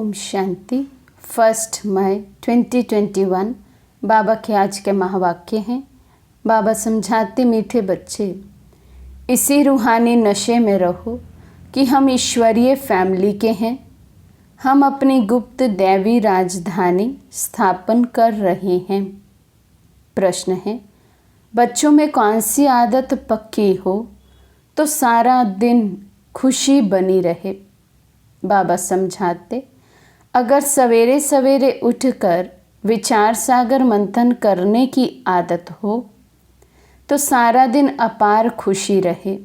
ओम शांति। 1 मई 2021 बाबा के आज के महावाक्य हैं। बाबा समझाते, मीठे बच्चे, इसी रूहानी नशे में रहो कि हम ईश्वरीय फैमिली के हैं। हम अपनी गुप्त दैवी राजधानी स्थापन कर रहे हैं। प्रश्न है, बच्चों में कौन सी आदत पक्की हो तो सारा दिन खुशी बनी रहे। बाबा समझाते, अगर सवेरे सवेरे उठकर विचार सागर मंथन करने की आदत हो तो सारा दिन अपार खुशी रहे।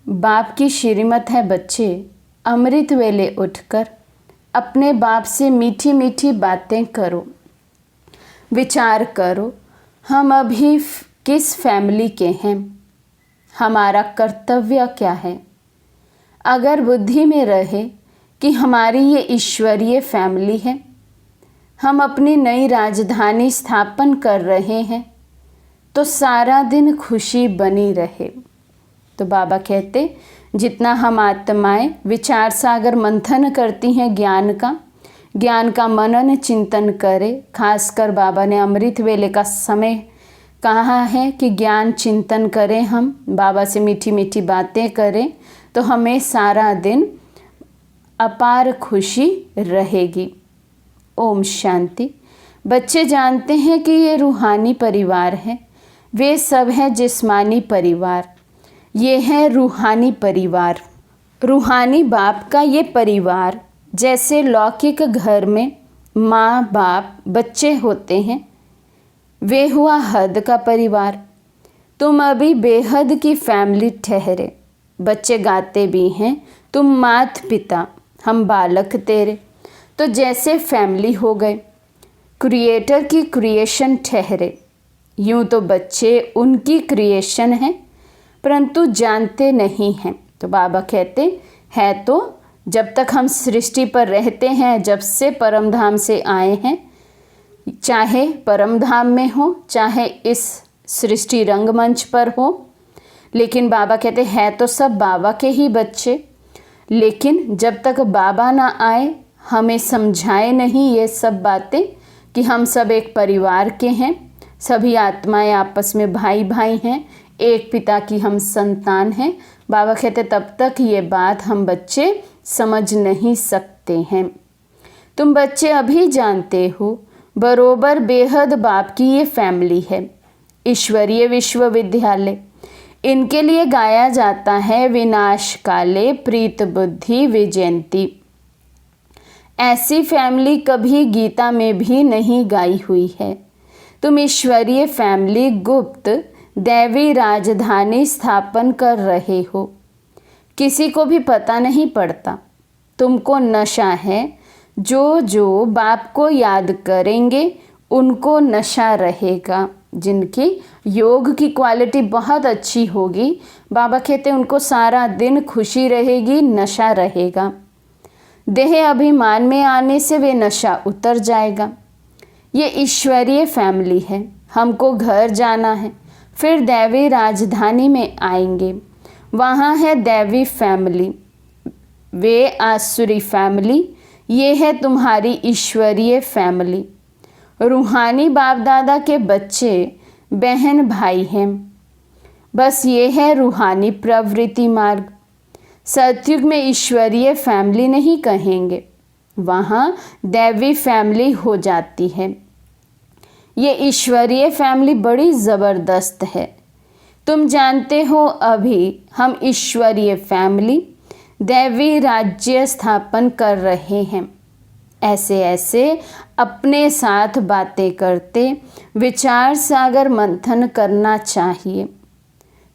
बाप की श्रीमत है बच्चे, अमृत वेले उठकर अपने बाप से मीठी मीठी बातें करो। विचार करो, हम अभी किस फैमिली के हैं, हमारा कर्तव्य क्या है। अगर बुद्धि में रहे कि हमारी ये ईश्वरीय फैमिली है, हम अपनी नई राजधानी स्थापन कर रहे हैं, तो सारा दिन खुशी बनी रहे। तो बाबा कहते, जितना हम आत्माएं विचार सागर मंथन करती हैं ज्ञान का मनन चिंतन करें। खासकर बाबा ने अमृत वेले का समय कहा है कि ज्ञान चिंतन करें, हम बाबा से मीठी मीठी बातें करें, तो हमें सारा दिन अपार खुशी रहेगी। ओम शांति। बच्चे जानते हैं कि ये रूहानी परिवार है, वे सब हैं जिस्मानी परिवार, ये है रूहानी परिवार। रूहानी बाप का ये परिवार जैसे लौकिक घर में माँ बाप बच्चे होते हैं, वे हुआ हद का परिवार। तुम अभी बेहद की फैमिली ठहरे। बच्चे गाते भी हैं, तुम मात पिता हम बालक तेरे, तो जैसे फैमिली हो गए, क्रिएटर की क्रिएशन ठहरे। यूं तो बच्चे उनकी क्रिएशन हैं, परंतु जानते नहीं हैं। तो बाबा कहते हैं, तो जब तक हम सृष्टि पर रहते हैं, जब से परम धाम से आए हैं, चाहे परम धाम में हो चाहे इस सृष्टि रंगमंच पर हो, लेकिन बाबा कहते हैं तो सब बाबा के ही बच्चे। लेकिन जब तक बाबा ना आए, हमें समझाए नहीं ये सब बातें कि हम सब एक परिवार के हैं, सभी आत्माएं आपस में भाई भाई हैं, एक पिता की हम संतान हैं। बाबा कहते तब तक ये बात हम बच्चे समझ नहीं सकते हैं। तुम बच्चे अभी जानते हो बरोबर बेहद बाप की ये फैमिली है, ईश्वरीय विश्वविद्यालय। इनके लिए गाया जाता है, विनाश काले प्रीत बुद्धि विजयंती। ऐसी फैमिली कभी गीता में भी नहीं गाई हुई है। तुम ईश्वरीय फैमिली गुप्त दैवी राजधानी स्थापन कर रहे हो, किसी को भी पता नहीं पड़ता। तुमको नशा है, जो बाप को याद करेंगे उनको नशा रहेगा। जिनकी योग की क्वालिटी बहुत अच्छी होगी, बाबा कहते हैं उनको सारा दिन खुशी रहेगी, नशा रहेगा। देह अभिमान में आने से वे नशा उतर जाएगा। ये ईश्वरीय फैमिली है, हमको घर जाना है, फिर दैवी राजधानी में आएंगे, वहाँ है दैवी फैमिली, वे आसुरी फैमिली, ये है तुम्हारी ईश्वरीय फैमिली। रूहानी बाप दादा के बच्चे बहन भाई हैं, बस ये है रूहानी प्रवृत्ति मार्ग। सतयुग में ईश्वरीय फैमिली नहीं कहेंगे, वहाँ दैवी फैमिली हो जाती है। ये ईश्वरीय फैमिली बड़ी ज़बरदस्त है। तुम जानते हो अभी हम ईश्वरीय फैमिली दैवी राज्य स्थापन कर रहे हैं। ऐसे ऐसे अपने साथ बातें करते विचार सागर मंथन करना चाहिए।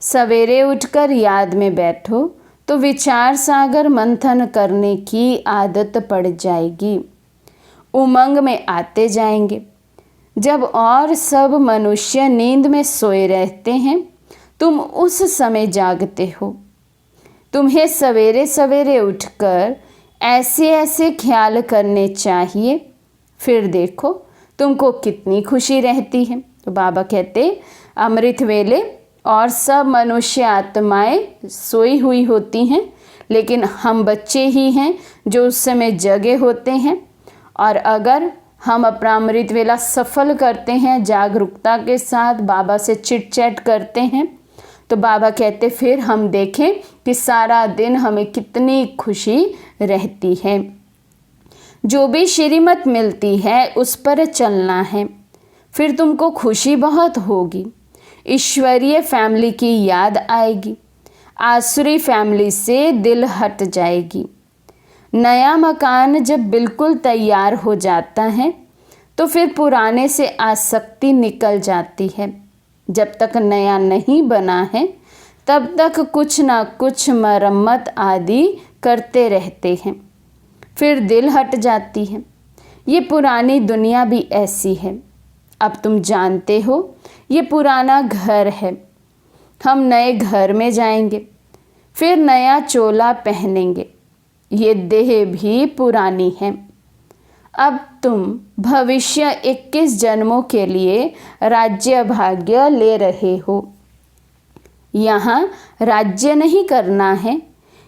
सवेरे उठकर याद में बैठो तो विचार सागर मंथन करने की आदत पड़ जाएगी, उमंग में आते जाएंगे। जब और सब मनुष्य नींद में सोए रहते हैं, तुम उस समय जागते हो। तुम्हें सवेरे सवेरे उठकर ऐसे ऐसे ख्याल करने चाहिए, फिर देखो तुमको कितनी खुशी रहती है। तो बाबा कहते अमृत वेले और सब मनुष्य आत्माएं सोई हुई होती हैं, लेकिन हम बच्चे ही हैं जो उस समय जगे होते हैं। और अगर हम अपना अमृत वेला सफल करते हैं, जागरूकता के साथ बाबा से चिट चैट करते हैं, तो बाबा कहते फिर हम देखें कि सारा दिन हमें कितनी खुशी रहती है। जो भी श्रीमत मिलती है उस पर चलना है, फिर तुमको खुशी बहुत होगी। ईश्वरीय फैमिली की याद आएगी, आसुरी फैमिली से दिल हट जाएगी। नया मकान जब बिल्कुल तैयार हो जाता है तो फिर पुराने से आसक्ति निकल जाती है। जब तक नया नहीं बना है तब तक कुछ ना कुछ मरम्मत आदि करते रहते हैं, फिर दिल हट जाती है। ये पुरानी दुनिया भी ऐसी है। अब तुम जानते हो ये पुराना घर है, हम नए घर में जाएंगे, फिर नया चोला पहनेंगे। ये देह भी पुरानी है। अब तुम भविष्य 21 जन्मों के लिए राज्य भाग्य ले रहे हो। यहाँ राज्य नहीं करना है,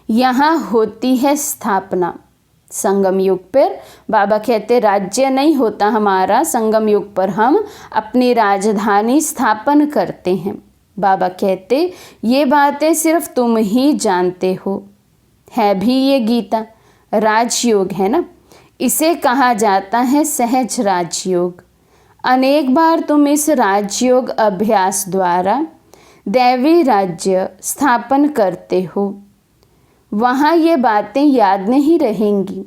यहाँ होती है स्थापना। संगम युग पर बाबा कहते राज्य नहीं होता हमारा, संगम युग पर हम अपनी राजधानी स्थापन करते हैं। बाबा कहते ये बातें सिर्फ तुम ही जानते हो। है भी ये गीता राजयोग है ना, इसे कहा जाता है सहज राजयोग। अनेक बार तुम इस राजयोग अभ्यास द्वारा दैवी राज्य स्थापन करते हो। वहाँ ये बातें याद नहीं रहेंगी।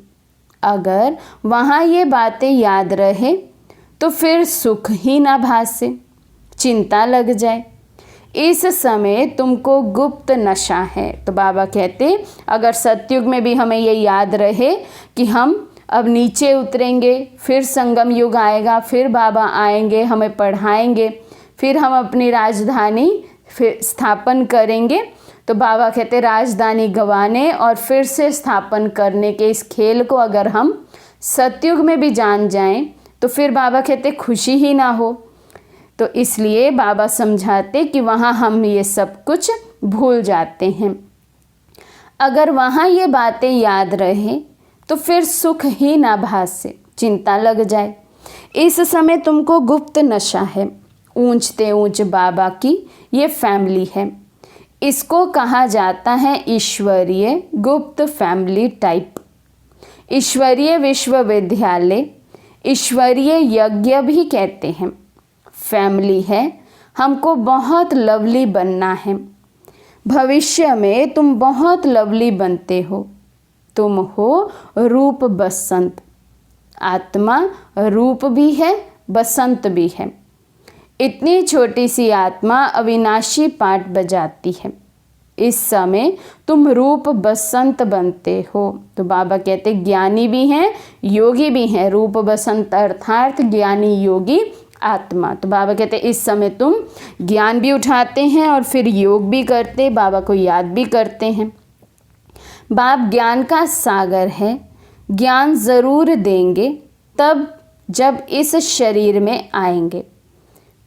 अगर वहाँ ये बातें याद रहे तो फिर सुख ही ना भासे, चिंता लग जाए। इस समय तुमको गुप्त नशा है। तो बाबा कहते अगर सतयुग में भी हमें ये याद रहे कि हम अब नीचे उतरेंगे, फिर संगम युग आएगा, फिर बाबा आएंगे, हमें पढ़ाएंगे, फिर हम अपनी राजधानी फिर स्थापन करेंगे, तो बाबा कहते राजधानी गंवाने और फिर से स्थापन करने के इस खेल को अगर हम सतयुग में भी जान जाएं तो फिर बाबा कहते खुशी ही ना हो। तो इसलिए बाबा समझाते कि वहाँ हम ये सब कुछ भूल जाते हैं। अगर वहाँ ये बातें याद रहे तो फिर सुख ही ना भासे, चिंता लग जाए। इस समय तुमको गुप्त नशा है। ऊंचते ऊंच बाबा की ये फैमिली है। इसको कहा जाता है ईश्वरीय गुप्त फैमिली टाइप। ईश्वरीय विश्वविद्यालय, ईश्वरीय यज्ञ भी कहते हैं। फैमिली है, हमको बहुत लवली बनना है। भविष्य में तुम बहुत लवली बनते हो। तुम हो रूप बसंत। आत्मा रूप भी है, बसंत भी है। इतनी छोटी सी आत्मा अविनाशी पाठ बजाती है। इस समय तुम रूप बसंत बनते हो। तो बाबा कहते ज्ञानी भी हैं, योगी भी हैं। रूप बसंत अर्थात ज्ञानी योगी आत्मा। तो बाबा कहते इस समय तुम ज्ञान भी उठाते हैं और फिर योग भी करते, बाबा को याद भी करते हैं। बाप ज्ञान का सागर है, ज्ञान ज़रूर देंगे तब जब इस शरीर में आएंगे।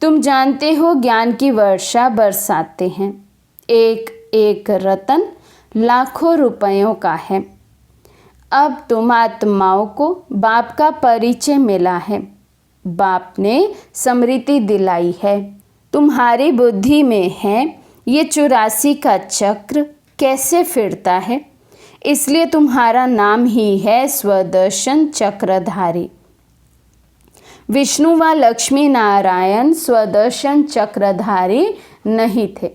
तुम जानते हो ज्ञान की वर्षा बरसाते हैं। एक एक रतन लाखों रुपयों का है। अब तुम आत्माओं को बाप का परिचय मिला है। बाप ने स्मृति दिलाई है। तुम्हारी बुद्धि में है ये 84 का चक्र कैसे फिरता है, इसलिए तुम्हारा नाम ही है स्वदर्शन चक्रधारी। विष्णु व लक्ष्मी नारायण स्वदर्शन चक्रधारी नहीं थे,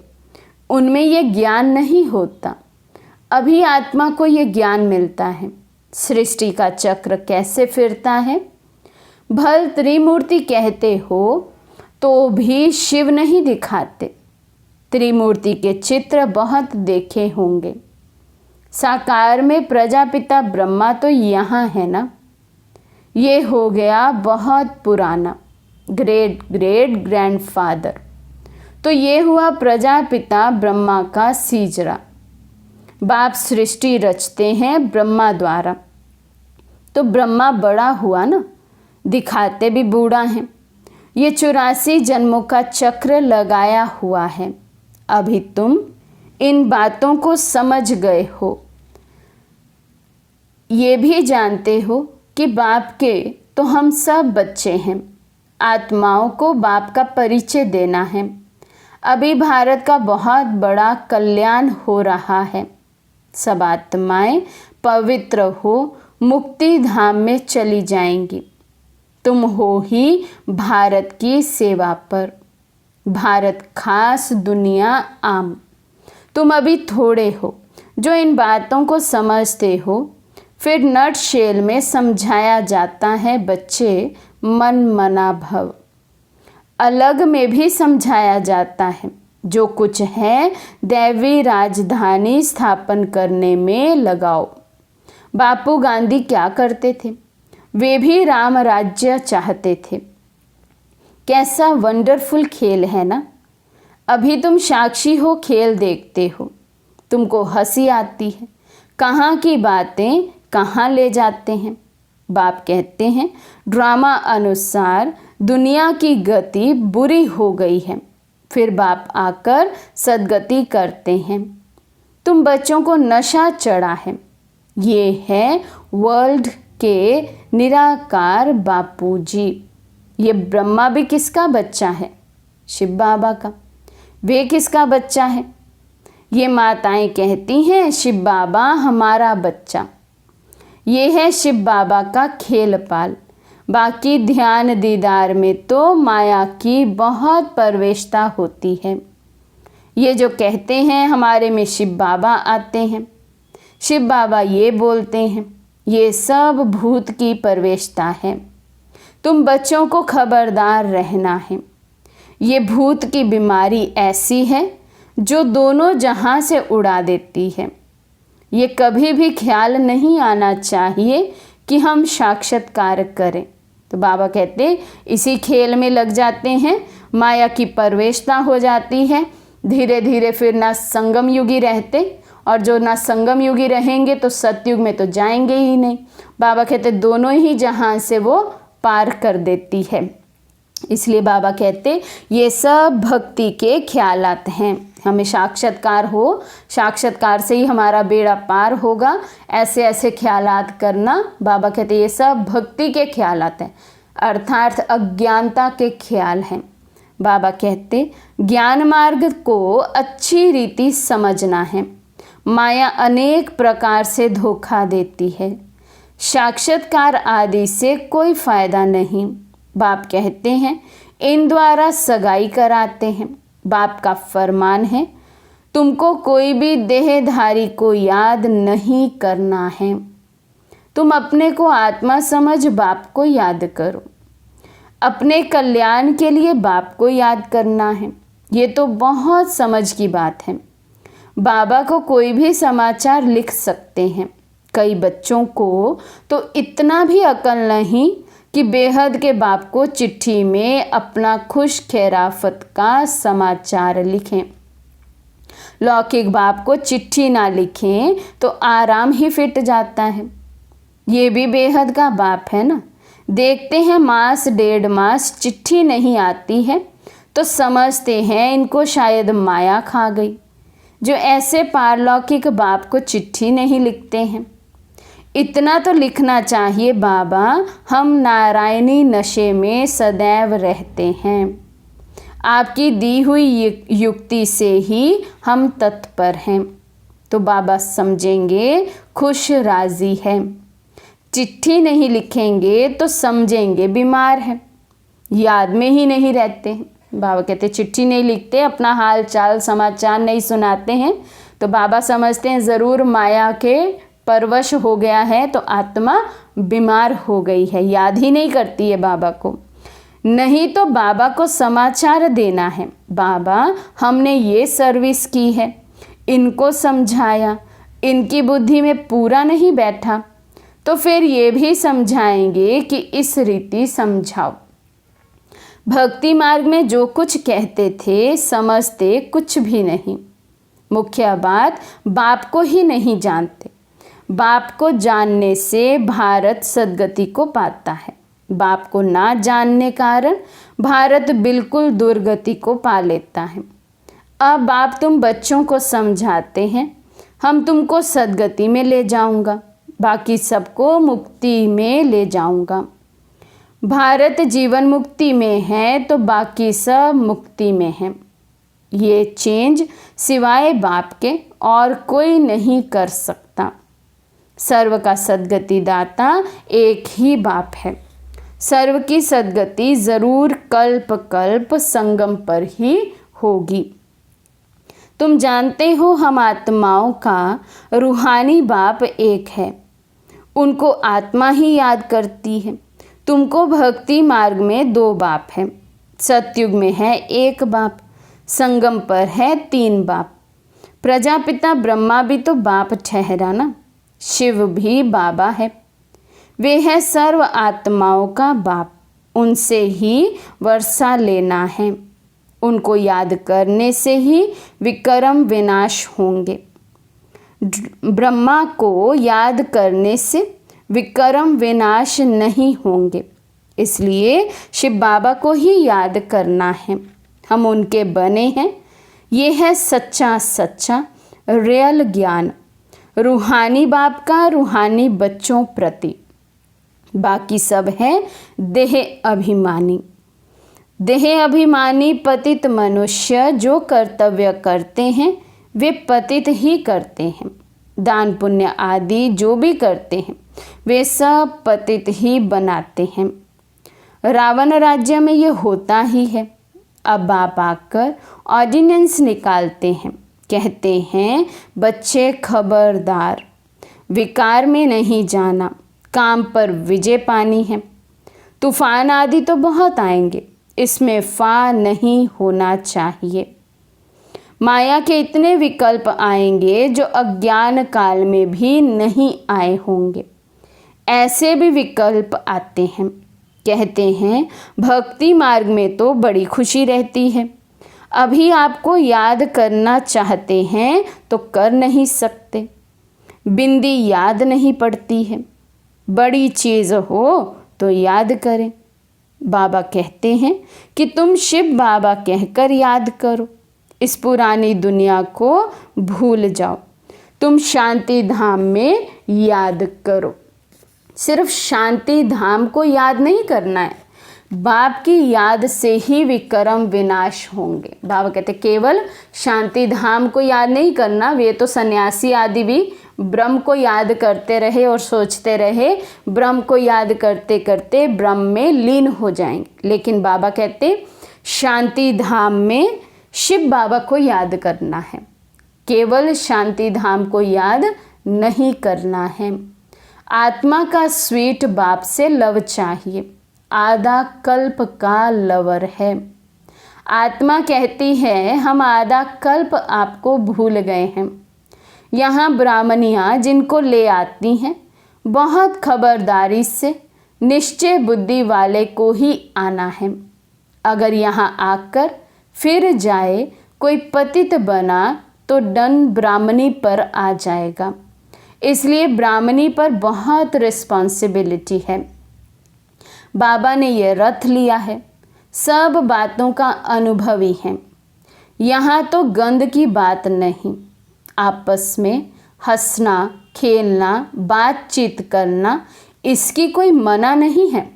उनमें ये ज्ञान नहीं होता। अभी आत्मा को ये ज्ञान मिलता है सृष्टि का चक्र कैसे फिरता है। भल त्रिमूर्ति कहते हो तो भी शिव नहीं दिखाते। त्रिमूर्ति के चित्र बहुत देखे होंगे। साकार में प्रजापिता ब्रह्मा तो यहाँ है ना, ये हो गया बहुत पुराना, ग्रेट ग्रेट ग्रैंडफादर। तो ये हुआ प्रजापिता ब्रह्मा का सीजरा। बाप सृष्टि रचते हैं ब्रह्मा द्वारा, तो ब्रह्मा बड़ा हुआ ना, दिखाते भी बूढ़ा हैं। ये 84 जन्मों का चक्र लगाया हुआ है। अभी तुम इन बातों को समझ गए हो। ये भी जानते हो कि बाप के तो हम सब बच्चे हैं। आत्माओं को बाप का परिचय देना है। अभी भारत का बहुत बड़ा कल्याण हो रहा है। सब आत्माएं पवित्र हो मुक्ति धाम में चली जाएंगी। तुम हो ही भारत की सेवा पर। भारत खास, दुनिया आम। तुम अभी थोड़े हो जो इन बातों को समझते हो। फिर नट शेल में समझाया जाता है, बच्चे मन मना भव। अलग में भी समझाया जाता है, जो कुछ है दैवी राजधानी स्थापन करने में लगाओ। बापू गांधी क्या करते थे? वे भी राम राज्य चाहते थे। कैसा वंडरफुल खेल है ना। अभी तुम साक्षी हो, खेल देखते हो। तुमको हंसी आती है। कहाँ की बातें कहाँ ले जाते हैं। बाप कहते हैं ड्रामा अनुसार दुनिया की गति बुरी हो गई है। फिर बाप आकर सद्गति करते हैं। तुम बच्चों को नशा चढ़ा है। ये है वर्ल्ड के निराकार बापूजी। ये ब्रह्मा भी किसका बच्चा है? शिव बाबा का। वे किसका बच्चा है? ये माताएं कहती हैं शिव बाबा हमारा बच्चा। ये है शिव बाबा का खेल पाल। बाकी ध्यान दीदार में तो माया की बहुत प्रवेशता होती है। ये जो कहते हैं हमारे में शिव बाबा आते हैं, शिव बाबा ये बोलते हैं, ये सब भूत की प्रवेशता है। तुम बच्चों को खबरदार रहना है। ये भूत की बीमारी ऐसी है जो दोनों जहां से उड़ा देती है। ये कभी भी ख्याल नहीं आना चाहिए कि हम साक्षात्कार करें। तो बाबा कहते इसी खेल में लग जाते हैं, माया की प्रवेशता हो जाती है। धीरे धीरे फिर ना संगम युगी रहते, और जो ना संगम युगी रहेंगे तो सतयुग में तो जाएंगे ही नहीं। बाबा कहते दोनों ही जहां से वो पार कर देती है। इसलिए बाबा कहते ये सब भक्ति के ख्यालात हैं। हमें साक्षात्कार हो, साक्षात्कार से ही हमारा बेड़ा पार होगा। ऐसे ऐसे ख्यालात करना, बाबा कहते ये सब भक्ति के ख्यालात हैं, अर्थात अज्ञानता के ख्याल हैं। बाबा कहते ज्ञान मार्ग को अच्छी रीति समझना है। माया अनेक प्रकार से धोखा देती है। साक्षात्कार आदि से कोई फायदा नहीं। बाप कहते हैं इन द्वारा सगाई कराते हैं। बाप का फरमान है तुमको कोई भी देहधारी को याद नहीं करना है। तुम अपने को आत्मा समझ बाप को याद करो। अपने कल्याण के लिए बाप को याद करना है। ये तो बहुत समझ की बात है। बाबा को कोई भी समाचार लिख सकते हैं। कई बच्चों को तो इतना भी अकल नहीं कि बेहद के बाप को चिट्ठी में अपना खुश खैराफत का समाचार लिखें। लौकिक बाप को चिट्ठी ना लिखें तो आराम ही फिट जाता है। ये भी बेहद का बाप है ना। देखते हैं मास 1.5 मास चिट्ठी नहीं आती है तो समझते हैं इनको शायद माया खा गई। जो ऐसे पारलौकिक बाप को चिट्ठी नहीं लिखते हैं। इतना तो लिखना चाहिए, बाबा हम नारायणी नशे में सदैव रहते हैं। आपकी दी हुई युक्ति से ही हम तत्पर हैं। तो बाबा समझेंगे खुश राजी है। चिट्ठी नहीं लिखेंगे तो समझेंगे बीमार है, याद में ही नहीं रहते हैं। बाबा कहते चिट्ठी नहीं लिखते, अपना हाल चाल समाचार नहीं सुनाते हैं, तो बाबा समझते हैं ज़रूर माया के परवश हो गया है, तो आत्मा बीमार हो गई है, याद ही नहीं करती है बाबा को। नहीं तो बाबा को समाचार देना है, बाबा हमने ये सर्विस की है, इनको समझाया, इनकी बुद्धि में पूरा नहीं बैठा, तो फिर ये भी समझाएंगे कि इस रीति समझाओ। भक्ति मार्ग में जो कुछ कहते थे समझते कुछ भी नहीं। मुख्य बात बाप को ही नहीं जानते। बाप को जानने से भारत सद्गति को पाता है। बाप को ना जानने कारण भारत बिल्कुल दुर्गति को पा लेता है। अब बाप तुम बच्चों को समझाते हैं, हम तुमको सद्गति में ले जाऊंगा। बाकी सबको मुक्ति में ले जाऊंगा। भारत जीवन मुक्ति में है तो बाकी सब मुक्ति में है। ये चेंज सिवाय बाप के और कोई नहीं कर सकता। सर्व का सद्गति दाता एक ही बाप है। सर्व की सद्गति ज़रूर कल्प कल्प संगम पर ही होगी। तुम जानते हो हम आत्माओं का रूहानी बाप एक है। उनको आत्मा ही याद करती है। तुमको भक्ति मार्ग में 2 बाप हैं। सतयुग में है 1 बाप, संगम पर है 3 बाप। प्रजापिता ब्रह्मा भी तो बाप ठहरा ना। शिव भी बाबा है। वे है सर्व आत्माओं का बाप। उनसे ही वर्षा लेना है। उनको याद करने से ही विक्रम विनाश होंगे। ब्रह्मा को याद करने से विक्रम विनाश नहीं होंगे। इसलिए शिव बाबा को ही याद करना है। हम उनके बने हैं। ये है सच्चा सच्चा रियल ज्ञान रूहानी बाप का रूहानी बच्चों प्रति। बाकी सब है देह अभिमानी। देह अभिमानी पतित मनुष्य जो कर्तव्य करते हैं वे पतित ही करते हैं। दान पुण्य आदि जो भी करते हैं वे सब पतित ही बनाते हैं। रावण राज्य में ये होता ही है। अब बाप आकर ऑर्डिनेंस निकालते हैं। कहते हैं बच्चे खबरदार, विकार में नहीं जाना, काम पर विजय पानी है। तूफान आदि तो बहुत आएंगे, इसमें फा नहीं होना चाहिए। माया के इतने विकल्प आएंगे जो अज्ञान काल में भी नहीं आए होंगे। ऐसे भी विकल्प आते हैं। कहते हैं भक्ति मार्ग में तो बड़ी खुशी रहती है। अभी आपको याद करना चाहते हैं तो कर नहीं सकते। बिंदी याद नहीं पड़ती है। बड़ी चीज़ हो तो याद करें। बाबा कहते हैं कि तुम शिव बाबा कहकर याद करो। इस पुरानी दुनिया को भूल जाओ। तुम शांति धाम में याद करो। सिर्फ शांति धाम को याद नहीं करना है, बाप की याद से ही विक्रम विनाश होंगे। बाबा कहते केवल शांति धाम को याद नहीं करना। वे तो सन्यासी आदि भी ब्रह्म को याद करते रहे और सोचते रहे, ब्रह्म को याद करते करते ब्रह्म में लीन हो जाएंगे। लेकिन बाबा कहते शांति धाम में शिव बाबा को याद करना है। केवल शांति धाम को याद नहीं करना है। आत्मा का स्वीट बाप से लव चाहिए। आधा कल्प का लवर है। आत्मा कहती है हम आधा कल्प आपको भूल गए हैं। यहाँ ब्राह्मणियाँ जिनको ले आती हैं बहुत खबरदारी से निश्चय बुद्धि वाले को ही आना है। अगर यहाँ आकर फिर जाए कोई पतित बना तो दंड ब्राह्मणी पर आ जाएगा। इसलिए ब्राह्मणी पर बहुत रिस्पॉन्सिबिलिटी है। बाबा ने ये रथ लिया है। सब बातों का अनुभवी है। यहाँ तो गंद की बात नहीं। आपस में हंसना खेलना बातचीत करना इसकी कोई मना नहीं है।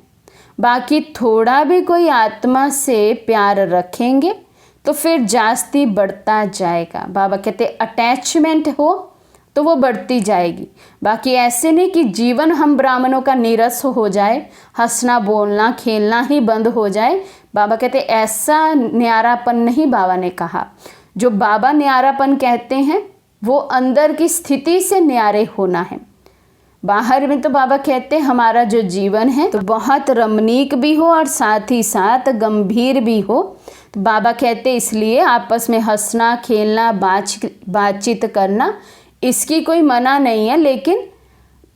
बाकी थोड़ा भी कोई आत्मा से प्यार रखेंगे तो फिर जास्ती बढ़ता जाएगा। बाबा कहते अटैचमेंट हो तो वो बढ़ती जाएगी। बाकी ऐसे नहीं कि जीवन हम ब्राह्मणों का नीरस हो जाए, हंसना बोलना खेलना ही बंद हो जाए। बाबा कहते ऐसा न्यारापन नहीं बाबा ने कहा। जो बाबा न्यारापन कहते हैं वो अंदर की स्थिति से न्यारे होना है। बाहर में तो बाबा कहते हमारा जो जीवन है तो बहुत रमणीक भी हो और साथ ही साथ गंभीर भी हो। तो बाबा कहते इसलिए आपस में हंसना खेलना बातचीत करना इसकी कोई मना नहीं है, लेकिन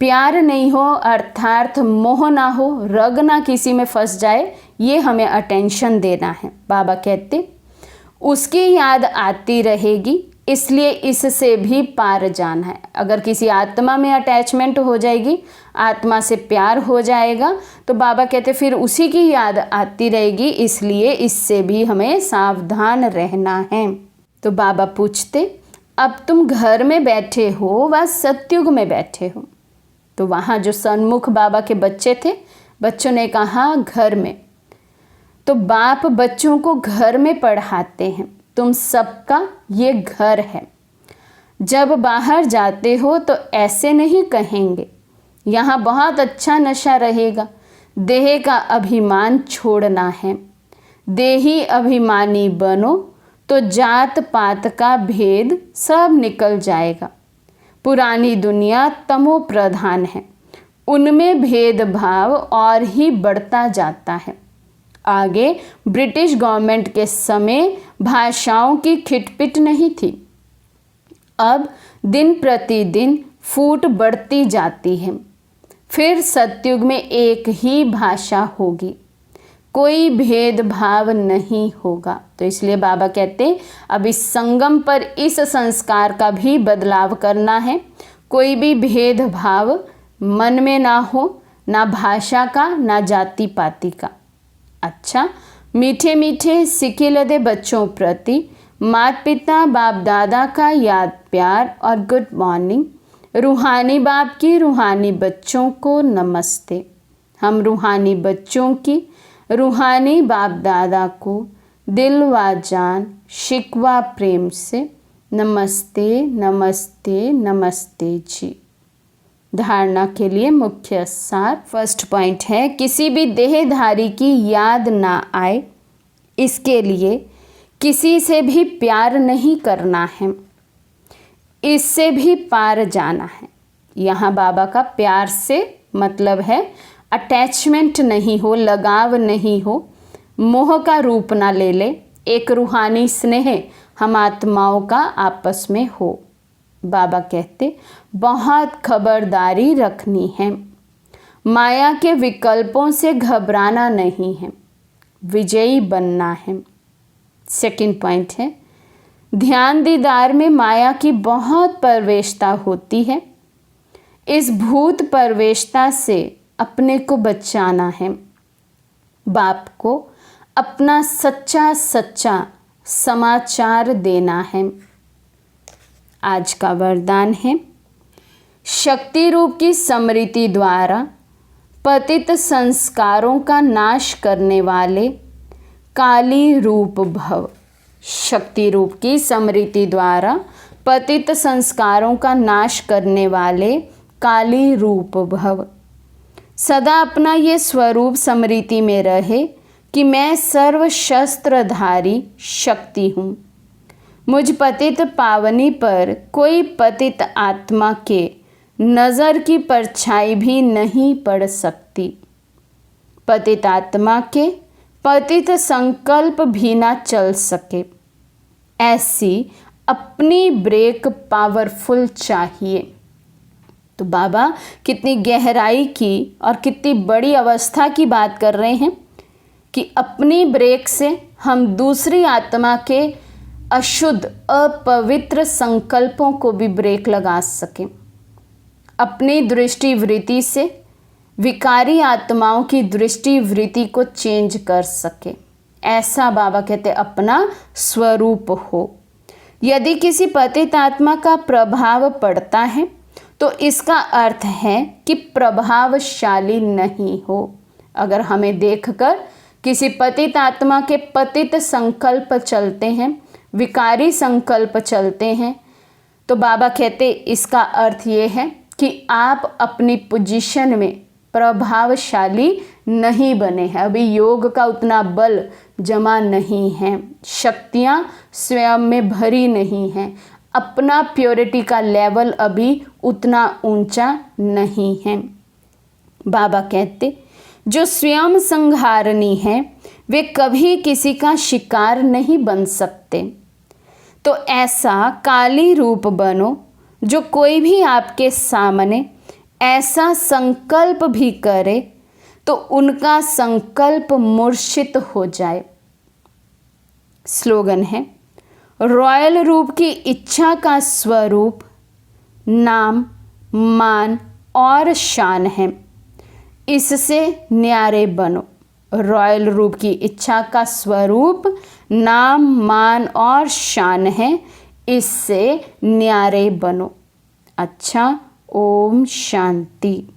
प्यार नहीं हो अर्थात मोह ना हो, रग ना किसी में फंस जाए, ये हमें अटेंशन देना है। बाबा कहते उसकी याद आती रहेगी, इसलिए इससे भी पार जाना है। अगर किसी आत्मा में अटैचमेंट हो जाएगी, आत्मा से प्यार हो जाएगा, तो बाबा कहते फिर उसी की याद आती रहेगी, इसलिए इससे भी हमें सावधान रहना है। तो बाबा पूछते अब तुम घर में बैठे हो व सतयुग में बैठे हो? तो वहाँ जो सन्मुख बाबा के बच्चे थे, बच्चों ने कहा घर में। तो बाप बच्चों को घर में पढ़ाते हैं, तुम सबका ये घर है। जब बाहर जाते हो तो ऐसे नहीं कहेंगे, यहाँ बहुत अच्छा नशा रहेगा, देह का अभिमान छोड़ना है। देही अभिमानी बनो तो जात पात का भेद सब निकल जाएगा। पुरानी दुनिया तमो प्रधान है, उनमें भेदभाव और ही बढ़ता जाता है। आगे ब्रिटिश गवर्नमेंट के समय भाषाओं की खिटपिट नहीं थी, अब दिन प्रतिदिन फूट बढ़ती जाती है। फिर सतयुग में एक ही भाषा होगी, कोई भेदभाव नहीं होगा। तो इसलिए बाबा कहते हैं अब इस संगम पर इस संस्कार का भी बदलाव करना है। कोई भी भेदभाव मन में ना हो, ना भाषा का, ना जाति पाति का। अच्छा, मीठे मीठे सिके लदे बच्चों प्रति माता पिता बाप दादा का याद प्यार और गुड मॉर्निंग। रूहानी बाप की रूहानी बच्चों को नमस्ते। हम रूहानी बच्चों की रूहानी बाप दादा को दिल व जान शिकवा प्रेम से नमस्ते नमस्ते नमस्ते जी। धारणा के लिए मुख्य सार। फर्स्ट पॉइंट है, किसी भी देहधारी की याद ना आए, इसके लिए किसी से भी प्यार नहीं करना है, इससे भी पार जाना है। यहाँ बाबा का प्यार से मतलब है अटैचमेंट नहीं हो, लगाव नहीं हो, मोह का रूप ना ले ले। एक रूहानी स्नेह हम आत्माओं का आपस में हो। बाबा कहते बहुत खबरदारी रखनी है, माया के विकल्पों से घबराना नहीं है, विजयी बनना है। सेकंड पॉइंट है, ध्यान दीदार में माया की बहुत प्रवेशता होती है, इस भूत प्रवेशता से अपने को बचाना है। बाप को अपना सच्चा सच्चा समाचार देना है। आज का वरदान है, शक्ति रूप की स्मृति द्वारा पतित संस्कारों का नाश करने वाले काली रूप भव। शक्ति रूप की स्मृति द्वारा पतित संस्कारों का नाश करने वाले काली रूप भव। सदा अपना ये स्वरूप स्मृति में रहे कि मैं सर्व शस्त्रधारी शक्ति हूँ। मुझ पतित पावनी पर कोई पतित आत्मा के नज़र की परछाई भी नहीं पड़ सकती। पतित आत्मा के पतित संकल्प भी ना चल सके। ऐसी अपनी ब्रेक पावरफुल चाहिए। तो बाबा कितनी गहराई की और कितनी बड़ी अवस्था की बात कर रहे हैं कि अपनी ब्रेक से हम दूसरी आत्मा के अशुद्ध अपवित्र संकल्पों को भी ब्रेक लगा सकें। अपनी दृष्टि वृत्ति से विकारी आत्माओं की दृष्टि वृत्ति को चेंज कर सके। ऐसा बाबा कहते अपना स्वरूप हो। यदि किसी पतित आत्मा का प्रभाव पड़ता है तो इसका अर्थ है कि प्रभावशाली नहीं हो। अगर हमें देखकर किसी पतित आत्मा के पतित संकल्प चलते हैं, विकारी संकल्प चलते हैं, तो बाबा कहते इसका अर्थ ये है कि आप अपनी पोजीशन में प्रभावशाली नहीं बने हैं। अभी योग का उतना बल जमा नहीं है, शक्तियाँ स्वयं में भरी नहीं हैं, अपना प्योरिटी का लेवल अभी उतना ऊंचा नहीं है। बाबा कहते जो स्वयं संहारणी है वे कभी किसी का शिकार नहीं बन सकते। तो ऐसा काली रूप बनो जो कोई भी आपके सामने ऐसा संकल्प भी करे तो उनका संकल्प मूर्छित हो जाए। स्लोगन है, रॉयल रूप की इच्छा का स्वरूप नाम मान और शान है, इससे न्यारे बनो। रॉयल रूप की इच्छा का स्वरूप नाम मान और शान है, इससे न्यारे बनो। अच्छा, ओम शांति।